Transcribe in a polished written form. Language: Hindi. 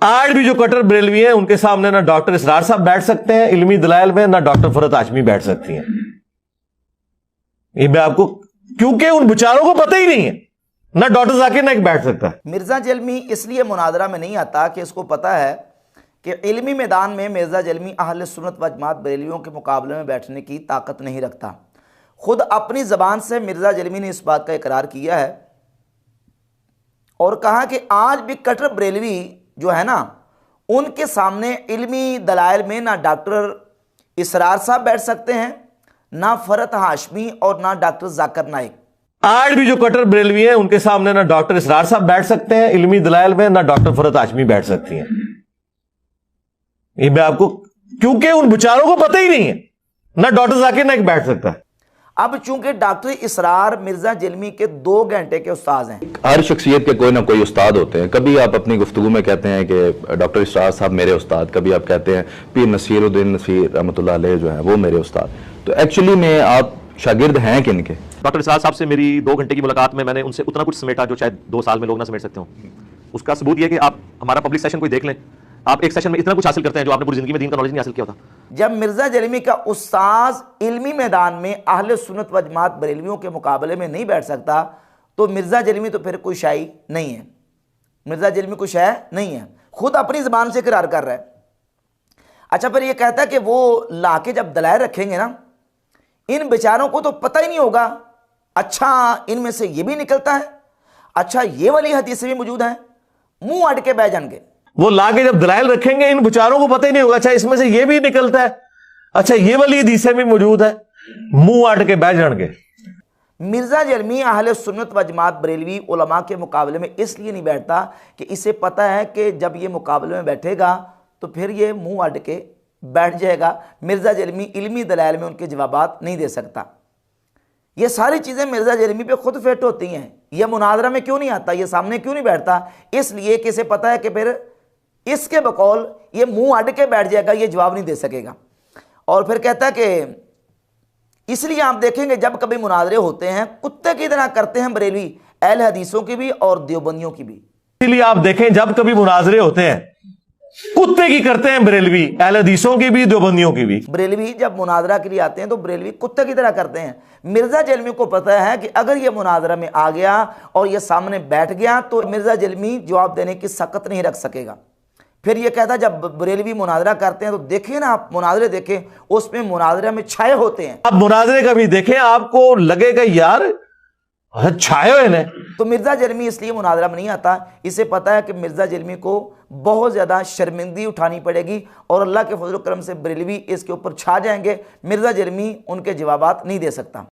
आज भी जो कट्टर बरेलवी हैं उनके सामने ना डॉक्टर इसरार साहब बैठ सकते हैं इल्मी दलाइल में, ना डॉक्टर फरहत हाशमी बैठ सकती हैं। ये मैं आपको, क्योंकि उन बेचारों को पता ही नहीं है, ना डॉक्टर जाकिर नाइक बैठ सकता है। मिर्जा जलमी इसलिए मुनाजरा में नहीं आता कि इसको पता है कि इल्मी मैदान में मिर्जा जलमी अहले सुन्नत व जमात बरेलियों के मुकाबले में बैठने की ताकत नहीं रखता। खुद अपनी ज़बान से मिर्जा जलमी ने इस बात का इकरार किया है और कहा कि आज भी कट्टर बरेलवी जो है ना, उनके सामने इल्मी दलाइल में ना डॉक्टर इसरार साहब बैठ सकते हैं, ना फरहत हाशमी और ना डॉक्टर जाकिर नाइक। आज भी जो कट्टर बरेलवी हैं उनके सामने ना डॉक्टर इसरार साहब बैठ सकते हैं इल्मी दलाइल में, ना डॉक्टर फरहत हाशमी बैठ सकती हैं। ये मैं आपको, क्योंकि उन बेचारों को पता ही नहीं है, ना डॉक्टर जाकिर नाइक बैठ सकता है। अब चूंकि डॉक्टर इसरार मिर्जा जलमी के 2 घंटे के उस्ताद हैं। हर शख्सियत के कोई ना कोई उस्ताद होते हैं। कभी आप अपनी गुफ्तगू में कहते हैं कि डॉक्टर इसरार साहब मेरे उस्ताद, कभी आप कहते हैं पीर नसीरुद्दीन नसीर रहमतुल्लाह अलैह जो है वो मेरे उस्ताद। तो एक्चुअली में आप शागिर्द हैं किनके? डॉक्टर इसरार साहब से मेरी 2 घंटे की मुलाकात में मैंने उनसे उतना कुछ समेटा जो शायद 2 साल में लोग ना समेट सकते हो। उसका सबूत यह है कि आप हमारा पब्लिक सेशन कोई देख लें, आप एक सेशन में इतना कुछ हासिल करते हैं जो आपने पूरी जिंदगी में दीन का नॉलेज नहीं हासिल किया होता। जब मिर्जा जलमी का उस्ताद इल्मी मैदान में अहले सुन्नत व जमात बरेलवियों के मुकाबले में नहीं बैठ सकता, तो मिर्जा जलमी तो फिर कोई शाई नहीं है। मिर्जा जलमी कोई शाय नहीं है, खुद अपनी ज़बान से इकरार कर रहा है। अच्छा, फिर ये कहता है कि वो लाके जब दलाइल रखेंगे ना, इन बेचारों को तो पता ही नहीं होगा। अच्छा, इनमें से ये भी निकलता है, अच्छा ये वाली हदीसें भी मौजूद हैं, मुंह अट के बह जाएंगे। वो लाके जब दलाइल रखेंगे इन बेचारों को पता ही नहीं होगा, अच्छा इसमें से ये भी निकलता है, अच्छा ये वाली हदीसें भी मौजूद है, मुंह आट के बैठ जाएंगे। मिर्जा जलमी अहले सुन्नत व जमात बरेलवी उलमा के मुकाबले में इसलिए नहीं बैठता कि इसे पता है कि जब ये मुकाबले में बैठेगा तो फिर ये मुंह अट के बैठ जाएगा। मिर्जा जलमी इल्मी दलाइल में उनके जवाबात नहीं दे सकता। ये सारी चीज़ें मिर्जा जलमी पे खुद फिट होती हैं। यह मुनाजरा में क्यों नहीं आता, ये सामने क्यों नहीं बैठता? इसलिए कि इसे पता है कि फिर इसके बकौल ये मुंह अड़ के बैठ जाएगा, ये जवाब नहीं दे सकेगा। और फिर कहता है कि इसलिए आप देखेंगे जब कभी मुनाजरे होते हैं कुत्ते की तरह करते हैं बरेलवी, अहले हदीसों की भी और देवबंदियों की भी। इसलिए आप देखें जब कभी मुनाजरे होते हैं कुत्ते की करते हैं बरेलवी, अहले हदीसों की भी देवबंदियों की भी। बरेलवी जब मुनाजरा के लिए आते हैं तो बरेलवी कुत्ते की तरह करते हैं। मिर्जा जलमी को पता है कि अगर ये मुनाजरा में आ गया और ये सामने बैठ गया तो मिर्जा जलमी जवाब देने की सकत नहीं रख सकेगा। फिर ये कहता है जब बरेलवी मुनाजरा करते हैं तो देखिए ना, आप मुनाजरे देखें, उसमें मुनाजरे में छाए होते हैं। आप मुनाजरे कभी देखें, आपको लगेगा यार छाए हुए ने। तो मिर्जा जलमी इसलिए मुनाजरा में नहीं आता, इसे पता है कि मिर्जा जलमी को बहुत ज़्यादा शर्मिंदगी उठानी पड़ेगी और अल्लाह के फजल करम से बरेलवी इसके ऊपर छा जाएंगे। मिर्जा जलमी उनके जवाबात नहीं दे सकता।